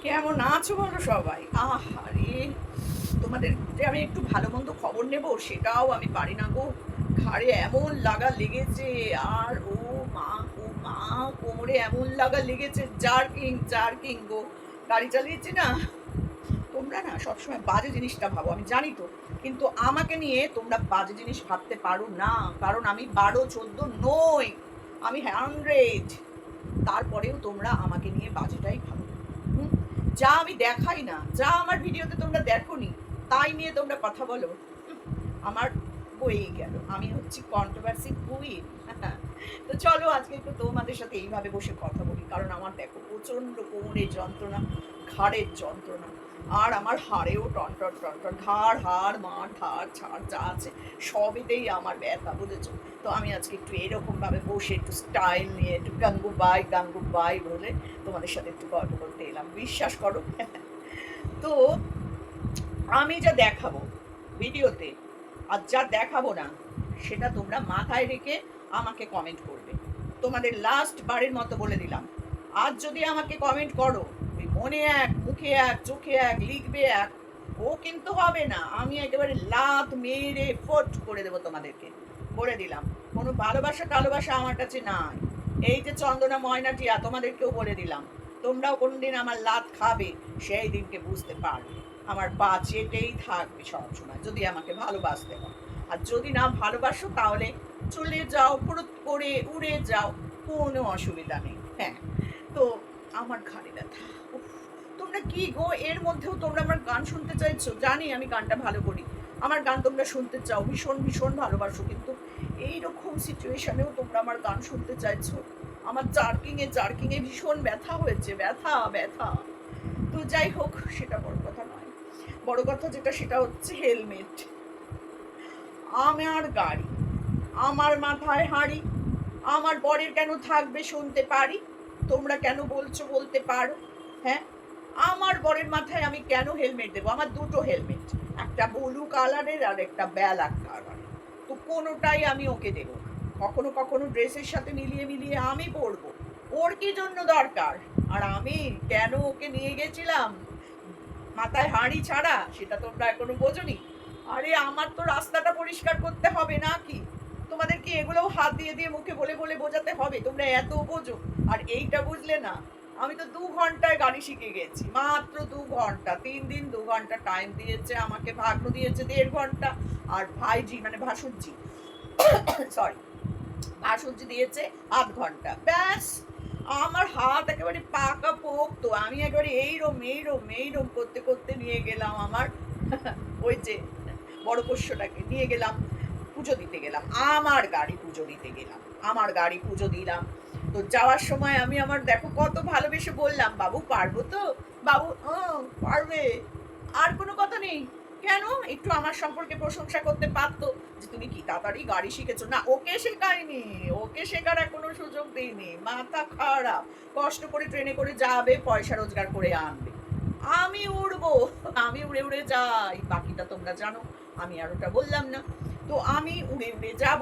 কেমন আছো বলো সবাই? আহারে! তোমাদের যে আমি একটু ভালো মন্দ খবর নেব সেটাও আমি পারি না গো। ঘাড়ে এমন লাগা লেগেছে, আর মা, ও মা! কোমরে এমন লাগা লেগেছে, জার্কিং, জার্কিং গো। গাড়ি চালিয়েছি না, তোমরা না সবসময় বাজে জিনিসটা ভাবো, আমি জানি তো। কিন্তু আমাকে নিয়ে তোমরা বাজে জিনিস ভাবতে পারো না। কারণ আমি ১২-১৪ নই। আমি 100। তারপরেও তোমরা আমাকে নিয়ে বাজেটাই ভাবো। হুম? যা আমি দেখাই না, যা আমার ভিডিওতে তোমরা দেখোনি, তাই নিয়ে তোমরা কথা বলো। হুম, আমার বয়েই গেল। আমি হচ্ছি কন্ট্রোভার্সি কুইন। তো চলো আজকে একটু তোমাদের সাথে এইভাবে বসে কথা বলি। কারণ আমার দেখো প্রচণ্ড কোমরের যন্ত্রণা, ঘাড়ের যন্ত্রণা। আর আমার হাড়েও টনটন টনটন, ঘাড়, হাড়, মাড়, ধাড়, ছাড় যা আছে সবেতেই আমার ব্যথা, বুঝেছো? তো আমি আজকে একটু এরকমভাবে বসে একটু স্টাইল নিয়ে একটু গাঙ্গুবাই গাঙ্গুবাই বলে তোমাদের সাথে একটু গল্প করতে এলাম, বিশ্বাস করো। তো আমি যা দেখাবো ভিডিওতে আর যা দেখাবো না, সেটা তোমরা মাথায় রেখে আমাকে কমেন্ট করবে। তোমাদের লাস্ট বারের মতো বলে দিলাম, আজ যদি আমাকে কমেন্ট করো, ওই মনে এক, মুখে এক, চোখে এক, লিখবে এক, ও কিন্তু হবে না। আমি একেবারে লাত মেরে ফোট করে দেবো তোমাদেরকে, বলে দিলাম। কোনো ভালোবাসা টালোবাসা আমার কাছে নাই। এই যে চন্দনা ময়নাটিয়া, তোমাদেরকেও বলে দিলাম, তোমরাও কোনদিন আমার লাত খাবে, সেই দিনকে বুঝতে পারবে। আমার পা চেটেই থাকবে সবসময়, যদি আমাকে ভালোবাসতে হয়। আর যদি না ভালোবাসো তাহলে চলে যাও, ফুরুত করে উড়ে যাও, কোনো অসুবিধা নেই। হ্যাঁ, তো আমার ঘাড়ে ব্যথা। উফ! তোমরা কি গো, এর মধ্যেও তোমরা আমার গান শুনতে চাইছো? জানি আমি গানটা ভালো করি। আমার গান তোমরা শুনতে চাও, ভীষণ ভীষণ ভালোবাসো। কিন্তু এইরকম সিচুয়েশনেও তোমরা আমার গান শুনতে চাইছো? আমার জার্কিংয়ে ভীষণ ব্যথা হয়েছে, ব্যথা, ব্যথা। তো যাই হোক, সেটা বড় কথা নয়। বড় কথা যেটা, সেটা হচ্ছে হেলমেট। আমার গাড়ি, আমার মাথায় হাঁড়ি, আমার বরের কেন থাকবে শুনতে পারি? তোমরা কেন বলছো বলতে পারো? হ্যাঁ, আমার বরের মাথায় আমি কেন হেলমেট দেবো? আমার দুটো হেলমেট, একটা ব্লু কালারের আর একটা ব্ল্যাক কালারের। তো কোনোটাই আমি ওকে দেবো না। কখনো কখনো ড্রেসের সাথে মিলিয়ে মিলিয়ে আমি পরবো। ওর কি জন্য দরকার? আর আমি কেন ওকে নিয়ে গেছিলাম মাথায় হাঁড়ি ছাড়া, সেটা তোমরা এখনো বোঝোনি। আরে আমার তো রাস্তাটা পরিষ্কার করতে হবে নাকি? তোমাদের কি এগুলোও হাত দিয়ে দিয়ে মুখে বলে বলে বোঝাতে হবে? তোমরা এত বোঝো আর এইটা বুঝলে না। আমি তো ২ ঘন্টায় গাড়ি শিখে গেছি, মাত্র ২ ঘন্টা। ৩ দিন ২ ঘন্টা টাইম দিয়েছে আমাকে, ভাগ্ন দিয়েছে ১.৫ ঘন্টা। আর ভাইজি মানে ভাসুরজি, সরি, ভাসুরজি দিয়েছে ০.৫ ঘন্টা। ব্যাস, আমার হাত একেবারে পাকা পোক্ত। আমি একেবারে এইরম এইরম এইরম করতে করতে নিয়ে গেলাম আমার ওই যে বড় পোষ্যটাকে নিয়ে গেলাম, পুজো দিতে গেলাম। আমার গাড়ি পুজো দিতে গেলাম, আমার গাড়ি পুজো দিলাম। তো যাওয়ার সময় আমি আমার দেখো কত ভালোবেসে বললাম, বাবু পারবো তো? বাবু পারবে। আর কোনো কথা নেই। কেন? একটু আমার সম্পর্কে প্রশংসা করতে পারতো যে তুমি কি তাড়াতাড়ি গাড়ি শিখেছো। না, ওকে শেখাইনি, ওকে শেখার এখনো সুযোগ দিইনি। মাথা খারাপ। কষ্ট করে ট্রেনে করে যাবে, পয়সা রোজগার করে আনবে। আমি উড়বো, আমি উড়ে উড়ে যাই। বাকিটা তোমরা জানো, আমি আর ওটা বললাম না। তো আমি উড়ে উড়ে যাব,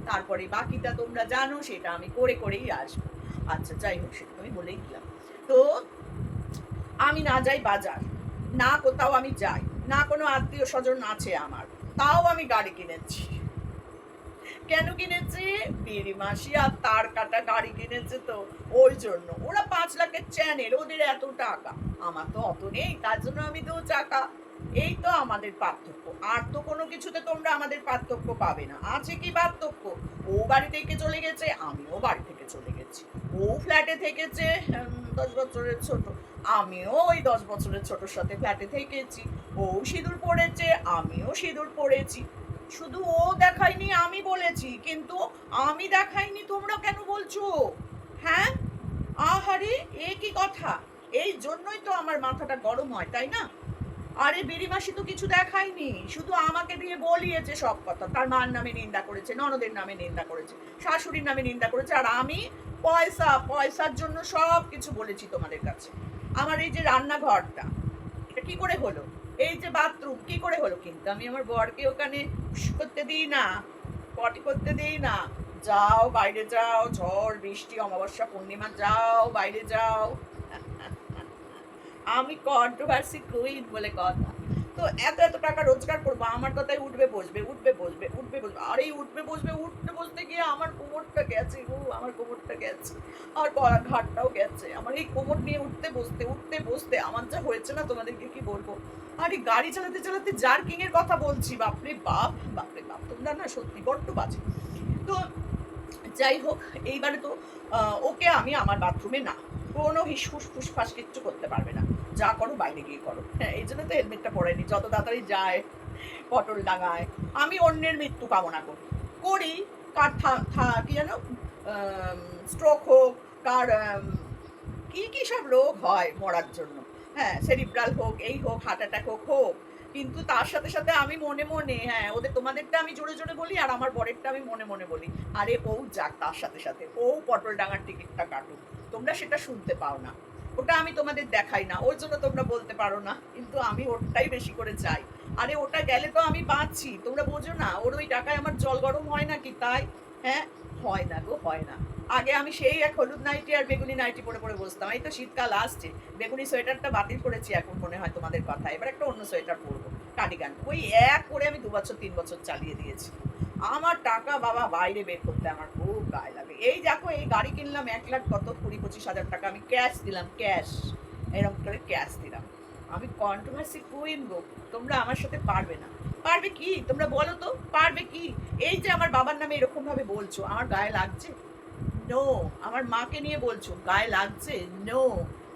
তারপরে বাকিটা তোমরা জানো, সেটা আমি করে করেই আসবো। আচ্ছা যাই হোক, সেটা আমি বলেই দিলাম। তো আমি না যাই বাজার, না কোথাও আমি যাই, না কোনো আত্মীয় স্বজন আছে আমার, তাও আমি গাড়ি কিনেছি। কেন কিনেছি? বিড়ি মাসি আর তার কাটা গাড়ি কিনেছে, তো ওই জন্য। ওরা ৫ লাখের চ্যানেল, ওদের এত টাকা। আমার তো অত নেই, তার জন্য আমি ২ চাকা। এই তো আমাদের পার্থক্য। আর তো কোনো কিছুতে তোমরা আমাদের পার্থক্য পাবে না। আছে কি পার্থক্য? ও বাড়ি থেকে চলে গেছে, আমিও বাড়ি থেকে চলে গেছি। ও ফ্ল্যাটে থেকেছে ১০ বছরের ছোট, আমিও ওই ১০ বছরের ছোটর সাথে ফ্ল্যাটে থেকেছি। ও সিঁদুর পড়েছে, আমিও সিঁদুর পড়েছি। শুধু ও দেখায়নি, আমি বলেছি, কিন্তু আমি দেখাইনি তোমরা কেন বলছো? হ্যাঁ, আহারে, এ কি কথা? এই জন্যই তো আমার মাথাটা গরম হয়, তাই না? আরে বিড়ি মাসি তো কিছু দেখায়নি, শুধু আমাকে দিয়ে বলিয়েছে সব কথা। তার মার নামে নিন্দা করেছে, ননদের নামে নিন্দা করেছে, শাশুড়ির নামে নিন্দা করেছে। আর আমি পয়সা, পয়সার জন্য সব কিছু বলেছি তোমাদের কাছে। আমার এই যে রান্নাঘরটা, এটা কি করে হলো? এই যে বাথরুম কি করে হলো? কিন্তু আমি আমার বরকে ওখানে করতে দিই না, পটি করতে দিই না। যাও বাইরে যাও, ঝড় বৃষ্টি অমাবস্যা পূর্ণিমা, যাও বাইরে যাও। আমি কন্ট্রোভার্সি কুইন বলে কথা। তো এত এত টাকা রোজগার করবো, আমার কথায় উঠবে বসবে, উঠবে বসবে, উঠবে বসবে। আর এই উঠবে বসবে, উঠতে বসতে গিয়ে আমার কোমরটা গেছে গো, আমার কোমরটা গেছে। আর গলা ঘাটটাও গেছে। আমার এই কোমর নিয়ে উঠতে বসতে আমার যা হয়েছে না তোমাদেরকে কি বলবো। আর এই গাড়ি চালাতে চালাতে জার্কিং এর কথা বলছি, বাপরে বাপ, বাপরে বাপ, তোমরা না সত্যি বড্ড বাজে। তো যাই হোক, এইবারে তো ওকে আমি আমার বাথরুমে না, কোনো হিসফুস ফুসফাস কিচ্ছু করতে পারবে না, যা করো বাইরে গিয়ে করো। হ্যাঁ, এই জন্য তো হেলমেটটা পরাইনি, যত তাড়াতাড়ি যায় পটল ডাঙায়। আমি অন্যের মৃত্যু কামনা করি, করি কার কি জানো, স্ট্রোক হোক, কার কি কি সব রোগ হয় মরার জন্য, হ্যাঁ, সেরিব্রাল হোক, এই হোক, হার্ট অ্যাটাক হোক, কিন্তু তার সাথে সাথে আমি মনে মনে, হ্যাঁ, ওদের তোমাদেরটা আমি জোরে জোরে বলি আর আমার বরেরটা আমি মনে মনে বলি, আরে ও যাক তার সাথে সাথে, ও পটল ডাঙার টিকিটটা কাটুক। তোমরা সেটা শুনতে পাও না, ওটা আমি তোমাদের দেখাই না, ওর জন্য তোমরা বলতে পারো না, কিন্তু আমি ওটাই বেশি করে চাই। আরে ওটা গেলে তো আমি বাঁচছি, তোমরা বোঝো না, ওর ওই টাকায় আমার জল গরম হয় না কি তাই? হ্যাঁ, হয় না গো, হয় না। আগে আমি সেই এক হলুদ নাইটি আর বেগুনি নাইটি পরে পরে বসতাম, এই তো শীতকাল আসছে, বেগুনি সোয়েটারটা বাতিল করেছি এখন মনে হয় তোমাদের কথা, এবার একটা অন্য সোয়েটার পরবো, কার্ডিগান, ওই এক করে আমি 2 বছর 3 বছর চালিয়ে দিয়েছি। আমার টাকা বাবা বাইরে বের করতে আমার খুব গায়ে লাগে। এই দেখো, এই গাড়ি কিনলাম 1 লাখ কত 20-25 হাজার টাকা, আমি ক্যাশ দিলাম, ক্যাশ, এরকম করে ক্যাশ দিলাম। আমি কন্ট্রোভার্সি কুইন গো, তোমরা আমার সাথে পারবে না। পারবে কি তোমরা বলো তো, পারবে কি? এই যে আমার বাবার নামে এরকম ভাবে বলছো, আমার গায়ে লাগছে? নো। আমার মাকে নিয়ে বলছো, গায়ে লাগছে? নো।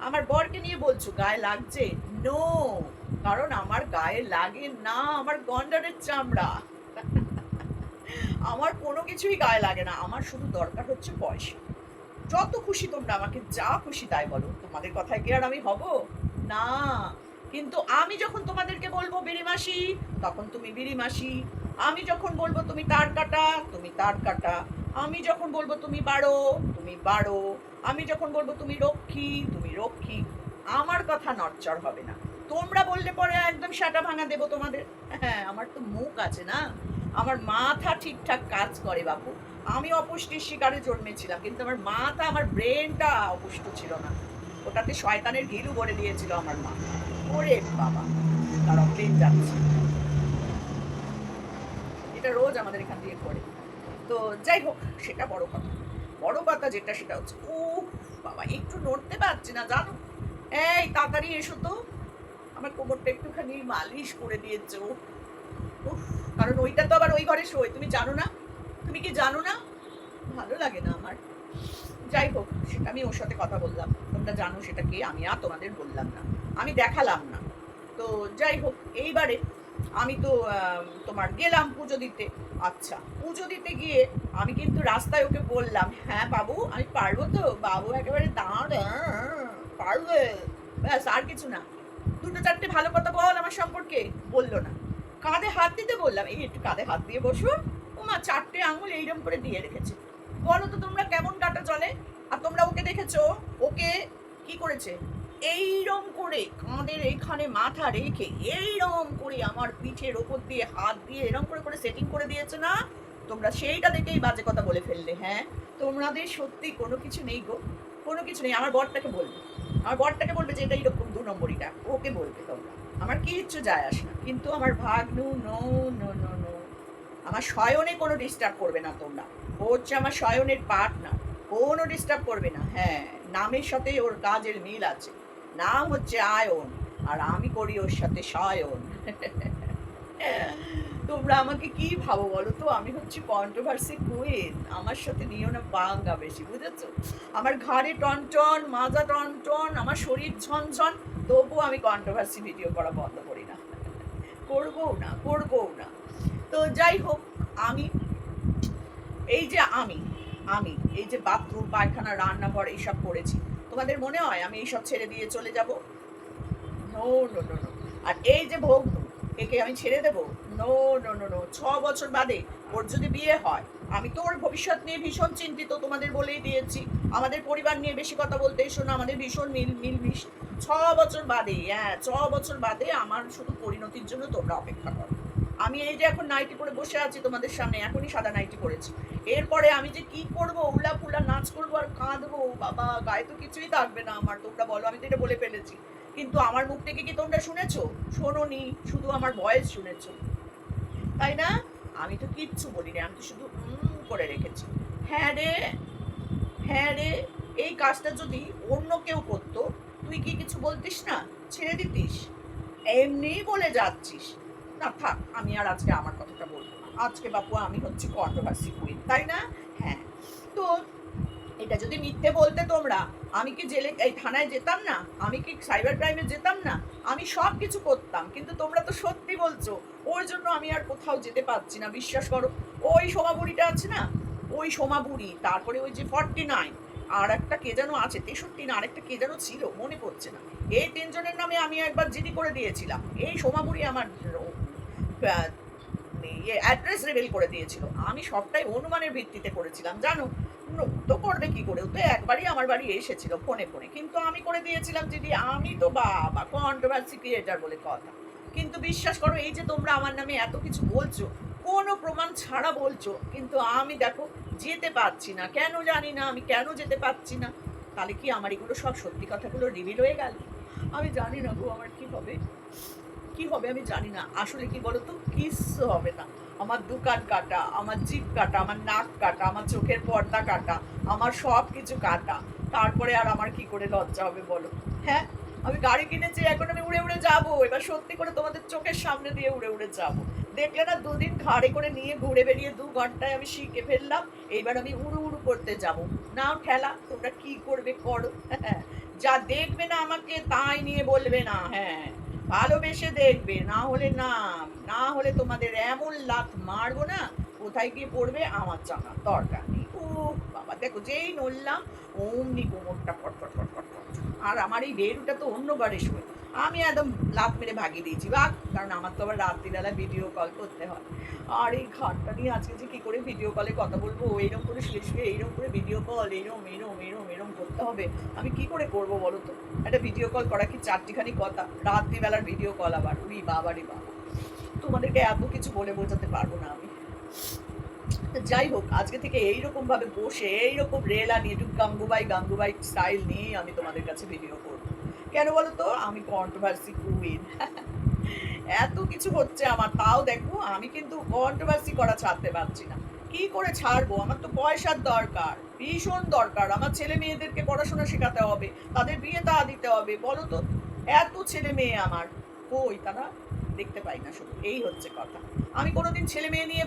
আমার বরকে নিয়ে বলছো, গায়ে লাগছে? নো। কারণ আমার গায়ে লাগে না, আমার গন্ডারের চামড়া। আমার কোনো কিছুই গায়ে লাগে না, আমার শুধু দরকার হচ্ছে পয়সা। যত খুশি তোমরা আমাকে যা খুশি তাই বলো, তোমাদের কথায় কি আর আমি হব? না। কিন্তু আমি যখন তোমাদেরকে বলবো বিড়ি মাসি, তখন তুমি বিড়ি মাসি। আমি যখন বলবো তুমি তার কাটা, তুমি তার কাটা। আমি যখন বলবো তুমি বাড়ো, তুমি বাড়ো। আমি যখন বলবো তুমি রক্ষী, তুমি রক্ষী। আমার কথা নড়চড় হবে না। তোমরা বললে পরে একদম সাটা ভাঙা দেবো তোমাদের। হ্যাঁ, আমার তো মুখ আছে না, আমার মাথা ঠিকঠাক কাজ করে বাবু। আমি অপুষ্টির শিকারে জন্মেছিলাম, কিন্তু আমার মাথা, আমার ব্রেনটা অপুষ্ট ছিল না, ওটাতে শয়তানের ঘিলু ভরে দিয়েছিল আমার মা। ওরে বাবা, তারা প্লেন যাচ্ছে, এটা রোজ আমাদের এখান দিয়ে করে। তো যাই হোক, সেটা বড় কথা। বড় কথা যেটা, সেটা হচ্ছে ও বাবা, একটু নড়তে পারছি না জানো। এই তাড়াতাড়ি এসো তো, আমার কোমরটা একটুখানি মালিশ করে দিয়েছে ও। উফ, কারণ ওইটা তো আবার ওই ঘরে শোয়, তুমি জানো না? তুমি কি জানো না? ভালো লাগে না আমার। যাই হোক, সেটা আমি ওর সাথে কথা বললাম, তোমরা জানো সেটা কি, আমি আর তোমাদের বললাম না, আমি দেখালাম না। তো যাই হোক, এইবারে আমি তো তোমার গেলাম পুজো দিতে। আচ্ছা, পুজো দিতে গিয়ে আমি কিন্তু রাস্তায় ওকে বললাম, হ্যাঁ বাবু আমি পারবো তো? বাবু একেবারে দাঁড়, পারবে, ব্যাস, আর কিছু না। 2-4টে ভালো কথা বল আমার সম্পর্কে, বললো না। কাঁধে হাত দিতে বললাম, এই একটু কাঁধে হাত দিয়ে বসো। ও মা 4টে আঙুল এইরকম করে দিয়ে রেখেছে। বলো তো তোমরা কেমন কাটা চলে? আর তোমরা ওকে দেখেছো, ওকে কি করেছে? এইরম করে কাঁধের এইখানে মাথা রেখে এইরম করে আমার পিঠের ওপর দিয়ে হাত দিয়ে এরম করে করে সেটিং করে দিয়েছে না? তোমরা সেইটা দেখেই বাজে কথা বলে ফেললে। হ্যাঁ, তোমাদের সত্যি কোনো কিছু নেই গো, কোনো কিছু নেই। আমার বরটাকে বলবে, আমার বরটাকে বলবে যে এটা এইরকম 2 নম্বরিটা, ওকে বলবে তোমরা, আমার কিচ্ছু যায় আসে না। কিন্তু আমার ভাগ্নু, নো নো নো নো, আমার শয়নে কোনো ডিস্টার্ব করবে না তোমরা। ও হচ্ছে আমার শয়নের পার্টনার, কোনো ডিস্টার্ব করবে না। হ্যাঁ, নামের সাথে ওর কাজের মিল আছে, নাম হচ্ছে আয়ন, আর আমি করি ওর সাথে শয়ন। তোমরা আমাকে কি ভাবো বলো তো? আমি হচ্ছে কন্ট্রোভার্সি কুইন, আমার সাথে নিও না বাঙ্গা বেশি, বুঝেছো? আমার ঘাড়ে টনটন, মাজা টনটন, আমার শরীর ঝনঝন, তবুও আমি কন্ট্রোভার্সি ভিডিও করা বন্ধ করি না, করবও না, করবও না। তো যাই হোক, আমি এই যে আমি আমি এই যে বাথরুম, পায়খানা, রান্নাঘর এইসব করেছি, তোমাদের মনে হয় আমি এইসব ছেড়ে দিয়ে চলে যাব? No no no no. আর এই যে ভগ্নু, একে আমি ছেড়ে দেবো? No no no no. 6 বছর বাদে ওর যদি বিয়ে হয়, আমি তো ওর ভবিষ্যৎ নিয়ে ভীষণ চিন্তিত, তোমাদের বলেই দিয়েছি। আমাদের পরিবার নিয়ে বেশি কথা বলতে এসো না, আমাদের ভীষণ মিলমিশ। 6 বছর বাদে, হ্যাঁ 6 বছর বাদে আমার শুধু পরিণতির জন্য তোমরা অপেক্ষা করো। আমি এই যে এখন নাইটি পরে বসে আছি তোমাদের সামনে, এখনই সাদা নাইটি পরেছি, এরপরে আমি যে কি করবো, উলা ফুলা নাচ করবো আর কাঁদবো, বাবা গায়ে তো কিছুই থাকবে না আমার। তোমরা বলো, আমি তো এটা বলে ফেলেছি, কিন্তু আমার মুখ থেকে কি তোমরা শুনেছো? শোনোনি, শুধু আমার ভয়েস শুনেছো, তাই না? আমি তো কিচ্ছু বলিনি, আমি তো শুধু করে রেখেছি। হ্যাঁ রে, হ্যাঁ রে, এই কাজটা যদি অন্য কেউ করতো, তুই কি কিছু বলতিস না? ছেড়ে দিতিস? এমনিই বলে যাচ্ছিস। না থাক, আমি আর আজকে আমার কথাটা বলবো না। আজকে বাপু আমি হচ্ছি কন্ট্রোভার্সি কুইন, তাই না? হ্যাঁ। তো এটা যদি মিথ্যে বলতে তোমরা, আমি কি জেলে এই থানায় যেতাম না? আমি কি সাইবার ক্রাইমে যেতাম না? আমি সব কিছু করতাম। কিন্তু তোমরা তো সত্যি বলছো। ওর জন্য আমি আর কোথাও যেতে পারছি না। বিশ্বাস করো। ওই সোমা বুড়িটা আছে না? ওই সোমা বুড়ি, তারপরে ওই যে 49, আর একটা কে যেন আছে 63, না আরেকটা কে যেন ছিল, মনে পড়ছে না। এই ৩ জনের নামে আমি একবার জিডি করে দিয়েছিলাম। এই সোমা বুড়ি আমার অ্যাড্রেস রিভিল করে দিয়েছিল। আমি সবটাই অনুমানের ভিত্তিতে করেছিলাম, জানো? তো করবে কি করে? ও তো একবারই আমার বাড়ি এসেছিল ফোনে ফোনে, কিন্তু আমি করে দিয়েছিলাম দিদি। আমি তো বাবা কন্ট্রোভার্সি ক্রিয়েটার বলে কথা। কিন্তু বিশ্বাস করো, এই যে তোমরা আমার নামে এত কিছু বলছো, কোনো প্রমাণ ছাড়া বলছো, কিন্তু আমি দেখো যেতে পারছি না। কেন জানি না, আমি কেন যেতে পারছি না। তাহলে কি আমার এগুলো সব সত্যি কথাগুলো রিভিল হয়ে গেল? আমি জানি না গো, আমার কি হবে। কি হবে আমি জানি না। আসলে কি বলতো, কিচ্ছু হবে না। আমার দোকান কাটা, আমার জিভ কাটা, আমার নাক কাটা, আমার চোখের পর্দা কাটা, আমার সব কিছু কাটা। তারপরে আর আমার কি করে লজ্জা হবে বলো? হ্যাঁ, আমি গাড়ি কিনেছি, এখন আমি উড়ে উড়ে যাবো। এবার সত্যি করে তোমাদের চোখের সামনে দিয়ে উড়ে উড়ে যাবো। দেখলে না, ২ দিন ঘাড়ে করে নিয়ে ঘুরে বেরিয়ে ২ ঘন্টায় আমি শিখে ফেললাম। এইবার আমি উড়ু উড়ু করতে যাবো। নাও ঠেলা, তোমরা কি করবে করো। যা দেখবে না আমাকে তাই নিয়ে বলবে না। হ্যাঁ, ভালোবেসে দেখবে, না হলে না। না হলে তোমাদের এমন লাথ মারবো না, কোথায় গিয়ে পড়বে আমার জানার দরকার নেই। ও বাবা, দেখো যেই নড়লাম অমনি কোমরটা ফটফট ফটফট ফট। আর আমার এই রেডুটা তো অন্যবারে শুয়ে, আমি একদম লাফ মেরে ভাগিয়ে দিয়েছি বাঘ, কারণ আমার তো আবার রাত্রিবেলা ভিডিও কল করতে হয়। আর এই ঘাটটা নিয়ে আজকে যে কি করে ভিডিও কলে কথা বলবো, এইরকম করে শুয়ে শুয়ে এইরকম করে ভিডিও কল, এরম এরম এরম এরম করতে হবে। আমি কি করে করবো বলো তো? একটা ভিডিও কল করা কি চারটিখানি কথা? রাত্রিবেলার ভিডিও কল আবার, উই বাবা রে বাবা। তোমাদেরকে এত কিছু বলে বোঝাতে পারবো না আমি। যাই হোক, আজকে থেকে এইরকম ভাবে বসে এইরকম রেলা নিয়ে একটু গাঙ্গুবাই স্টাইল নিয়ে আমি তোমাদের কাছে ভিডিও করবো। কেন বলো তো? আমি কন্ট্রোভার্সি কুইন। এত কিছু হচ্ছে আমার, তাও দেখো আমি কিন্তু কন্ট্রোভার্সি করা ছাড়তে পারছি না। কি করে ছাড়বো? আমার তো পয়সার দরকার, ভীষণ দরকার। আমার ছেলে মেয়েদেরকে পড়াশোনা শেখাতে হবে, তাদের বিয়ে তা দিতে হবে। বলো তো, এত ছেলে মেয়ে আমার, কই তারা? দেখতে পাই না, শুধু এই হচ্ছে কথা। আমি কোনোদিন ছেলে মেয়ে নিয়ে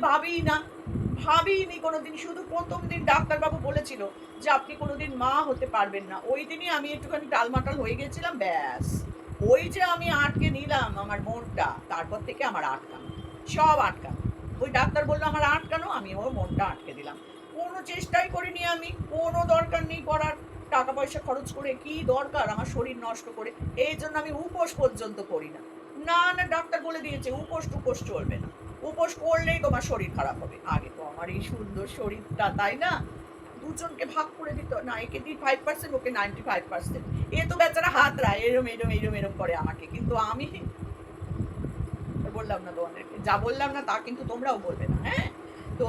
ভাবিনি কোনোদিন। শুধু প্রথম দিন ডাক্তারবাবু বলেছিল যে আপনি কোনোদিন মা হতে পারবেন না, ওই দিনই আমি একটুখানি টালমাটাল হয়ে গেছিলাম, ব্যাস। ওই যে আমি আটকে নিলাম আমার মনটা, তারপর থেকে আমার আটকানো, সব আটকানো। ওই ডাক্তার বললো আমার আটকানো, আমি ওর মনটা আটকে দিলাম। কোনো চেষ্টাই করিনি আমি, কোনো দরকার নেই করার। টাকা পয়সা খরচ করে কি দরকার আমার শরীর নষ্ট করে? এই জন্য আমি উপোস পর্যন্ত করি না। না না, ডাক্তার বলে দিয়েছে উপোস টুপোস চলবে না। উপোস করলেই তোমার শরীর খারাপ হবে। আগে তো আমার এই সুন্দর শরীরটা, তাই না? দুজনকে ভাগ করে দিত না, একে দিই 5%, ওকে 95%। এ তো বেচারা হাত রায় এরম এরম এরম এরম করে আমাকে, কিন্তু আমি বললাম না তোমাদেরকে, যা বললাম না তা কিন্তু তোমরাও বলবে না। হ্যাঁ, তো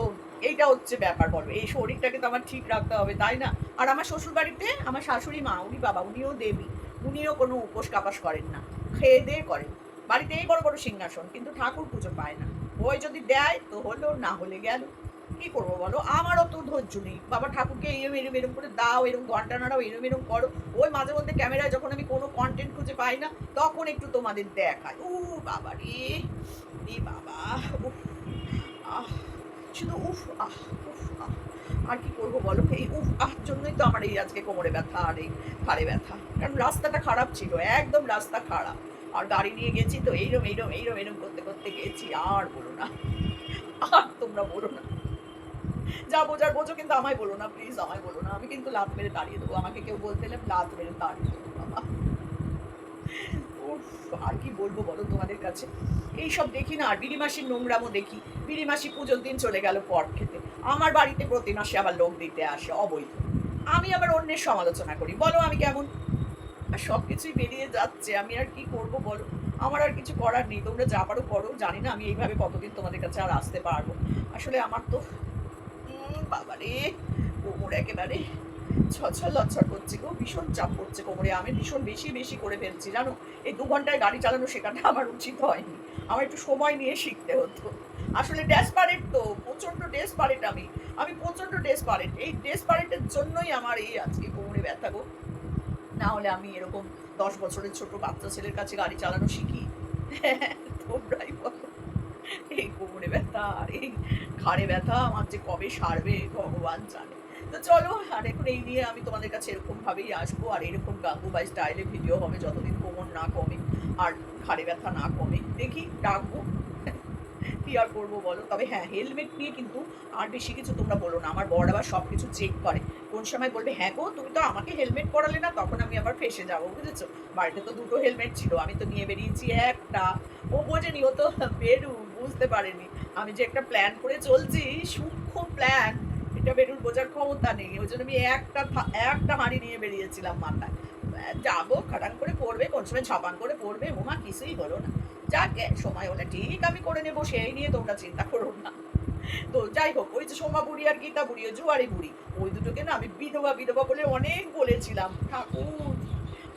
এইটা হচ্ছে ব্যাপার। বলো, এই শরীরটাকে তো আমার ঠিক রাখতে হবে, তাই না? আর আমার শ্বশুর বাড়িতে আমার শাশুড়ি মা, উনি বাবা, উনিও দেবী, উনিও কোনো উপোস কাপাস করেন না, খেয়ে দিয়ে করেন। বাড়িতেই বড় বড় সিংহাসন, কিন্তু ঠাকুর পুজো পায় না। ওই যদি দেয় তো হলো, না হলে গেল। কি করবো বলো? আমারও তো ধৈর্য নেই। বাবা ঠাকুরকে এরম এরম এরম করে দাও, এরম ঘন্টা নাড়াও, এরম এরম করো। ওই মাঝে মধ্যে ক্যামেরায় যখন আমি কোনো কন্টেন্ট খুঁজে পাই না, তখন একটু তোমাদের দেখায়। ও বাবা রে, এ বাবা, উফ, আহ, শুধু উফ আহ, উফ আহ। আর কি করবো বলো? এই উফ আহ জন্যই তো আমার এই আজকে কোমরে ব্যথা আর এই ঘাড়ে ব্যথা। কারণ রাস্তাটা খারাপ ছিল, একদম রাস্তা খারাপ। আর গাড়ি নিয়ে গেছি তো এইরম এইরম এইরম এরম করতে করতে গেছি। আর বলো না, আর তোমরা বলো না। যা বোঝার বোঝো, কিন্তু আমায় বলো না, প্লিজ আমায় বলো না। আমি কিন্তু লাত মেরে তাড়িয়ে দেবো। আমাকে কেউ বলতে এলে লাত মেরে তাড়িয়ে দেবো বাবা। উফ, আর কি বলবো বলো তোমাদের কাছে? এইসব দেখি না, আর বিড়ি মাসির নোংরামও দেখি। বিড়ি মাসি পুজোর দিন চলে গেল পট খেতে, আমার বাড়িতে প্রতি মাসে আবার লোক দিতে আসে অবৈধ। আমি আবার অন্যের সমালোচনা করি, বলো আমি কেমন? আর সব কিছুই বেরিয়ে যাচ্ছে, আমি আর কি করব বলো? আমার আর কিছু করার নেই, তোমরা যা পারো করো। জানি না আমি এইভাবে কতদিন তোমাদের কাছে আর আসতে পারবো। আসলে আমার তো বাবারে, কোমর একেবারে ছছর লচ্ছর করছে গো, ভীষণ চাপ পড়ছে কোমরে। আমি ভীষণ বেশি বেশি করে ফেলছি জানো। এই ২ ঘন্টায় গাড়ি চালানো শেখাটা আমার উচিত হয়নি। আমার একটু সময় নিয়ে শিখতে হতো। আসলে ডেসপারেট তো, প্রচন্ড ডেসপারেট আমি। আমি প্রচন্ড ডেসপারেট। এই ডেসপারেটের জন্যই আমার এই আজকে কোমরে ব্যথা গো। না হলে আমি এরকম ১০ বছরের ছোট বাচ্চা ছেলের কাছে গাড়ি চালানো শিখি? তোমরাই বলো। এই কোমরে ব্যথা আর এই ঘাড়ে ব্যথা আমার যে কবে সারবে ভগবান জানে। তো চলো, আর এখন এই নিয়ে আমি তোমাদের কাছে এরকম ভাবেই আসবো, আর এরকম গাঙ্গুবাই স্টাইলে ভিডিও হবে যতদিন কোমর না কমে আর ঘাড়ে ব্যথা না কমে। দেখি ডাকবো, কি আর করবো বলো। তবে হ্যাঁ, হেলমেট নিয়ে কিন্তু আর বেশি কিছু তোমরা বলো না। আমার বর আবার সব কিছু চেক করে। কোন সময় বলবে, হ্যাঁ গো তুমি তো আমাকে হেলমেট পরালে না, তখন আমি আবার ফেঁসে যাবো, বুঝেছো। বাড়িতে তো 2টো হেলমেট ছিল, আমি তো নিয়ে বেরিয়েছি একটা। ও বোঝেনি, ও তো বেরু, বুঝতে পারেনি আমি যে একটা প্ল্যান করে চলছি, সূক্ষ্ম প্ল্যান। এটা বেরুর বোঝার ক্ষমতা নেই। ওই জন্য আমি একটা হাঁড়ি নিয়ে বেরিয়েছিলাম মাথায়। যাবো, খাটাং করে পড়বে, কোন সময় ঝাপাং করে পড়বে, ওমা কিছুই হলো না। যাকে সময় হলে ঠিক আমি করে নেবো, সেই নিয়ে তোমরা চিন্তা করো না। তো যাই হোক, ওই যে সোমা বুড়ি আর গীতা বুড়ি, ওই জুয়ারি বুড়ি, ওই দুটোকে না আমি বিধবা বিধবা বলে অনেক বলেছিলাম। ঠাকুর,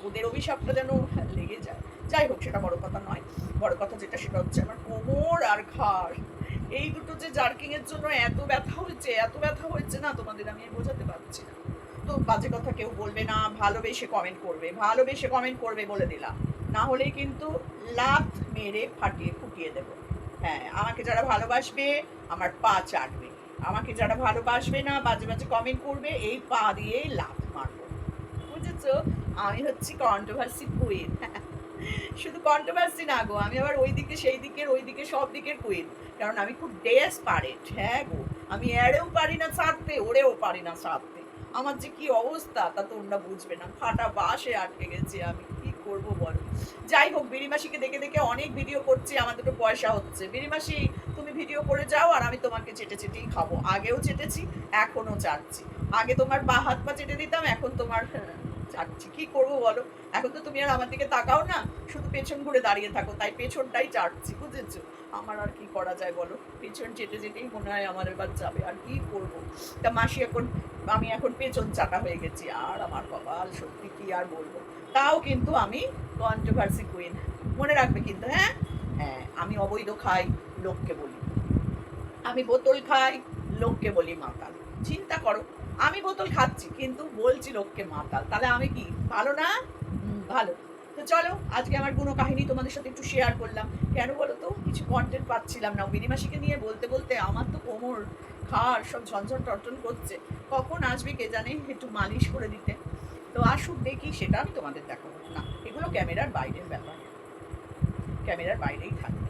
ওদের অভিশাপটা যেন লেগে যায়। যাই হোক, সেটা বড় কথা নয়। বড় কথা যেটা, সেটা হচ্ছে আমার কোমর আর ঘাড়। এই দুটো যে জার্কিং এর জন্য এত ব্যথা হয়েছে, এত ব্যথা হয়েছে না, তোমাদের আমি বোঝাতে পারছি না। তো বাজে কথা কেউ বলবে না, ভালোবেসে কমেন্ট করবে, ভালোবেসে কমেন্ট করবে বলে দিলাম। না হলে কিন্তু লাত মেরে ফাটিয়ে ফুটিয়ে দেবো। হ্যাঁ, আমাকে যারা ভালোবাসবে আমার পা চাটবে, আমাকে যারা ভালোবাসবে না, বাজে বাজে কমেন্ট করবে, এই পা দিয়েই লাত মারবো, বুঝেছো। আমি হচ্ছি কন্ট্রোভার্সি কুইন। শুধু কন্ট্রোভার্সি না গো, আমি আবার ওই দিকে সেই দিকের ওই দিকে সব দিকের কুইন। কারণ আমি খুব ডেসপারেট। হ্যাঁ গো, আমি এড়েও পারি না ছাড়তে, ওরেও পারি না ছাড়তে। আমার যে কি অবস্থা তা তোমরা বুঝবে না। ফাটা বাসে আটকে গেছি আমি, কি করব বলো। যাই হোক, বিড়িমাসিকে দেখে দেখে অনেক ভিডিও করছি, আমার দুটো পয়সা হচ্ছে। বিড়িমাসি, তুমি ভিডিও করে যাও আর আমি তোমাকে চেটে চেটেই খাবো। আগেও চেটেছি, এখনো চাটছি। আগে তোমার বা হাত পা চেটে দিতাম, এখন তোমার চাটছি। কি করব বলো। এখন তো তুমি আর আমার দিকে তাকাও না, শুধু পেছন ঘুরে দাঁড়িয়ে থাকো, তাই পেছনটাই চাটছি, বুঝেছো। আমার আর কি করা যায় বলো, পেছন চেটে যেতেই মনে হয় আমার এবার যাবে, আর কি করব। তা মাসি এখন, আমি এখন পেছন চাটা হয়ে গেছি, আর আমার কপাল, সত্যি কি আর বলবো। তাও কিন্তু আমি কন্ট্রোভার্সি কুইন, মনে রাখবে কিন্তু। হ্যাঁ হ্যাঁ, আমি অবৈধ খাই, লোককে বলি। আমি বোতল খাই, লোককে বলি মাতাল। চিন্তা করো, আমি বোতল খাচ্ছি কিন্তু বলছি লোককে মাতাল, তাহলে আমি কি ভালো না? ভালো। তো চলো, আজকে আমার কোনো কাহিনী তোমাদের সাথে একটু শেয়ার করলাম। কেন বলো তো, কিছু কন্টেন্ট পাচ্ছিলাম না। বিনিমাসিকে নিয়ে বলতে বলতে আমার তো কোমর ঘাড় সব ঝনঝন টনটন করছে। কখন আসবে কে জানে একটু মালিশ করে দিতে। তো আসুক, দেখি, সেটা আমি তোমাদের দেখাবো না। এগুলো ক্যামেরার বাইরের ব্যাপার, ক্যামেরার বাইরেই থাকবে।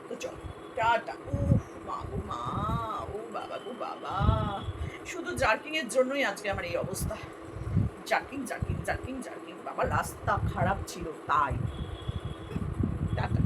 তো চলো, টাটা। উফ মা গো মা, ও বাবা গো বাবা, শুধু জার্কিং এর জন্যই আজকে আমার এই অবস্থা। জার্কিং জার্কিং জার্কিং জার্কিং, বাবা রাস্তা খারাপ ছিল তাই। টাটা।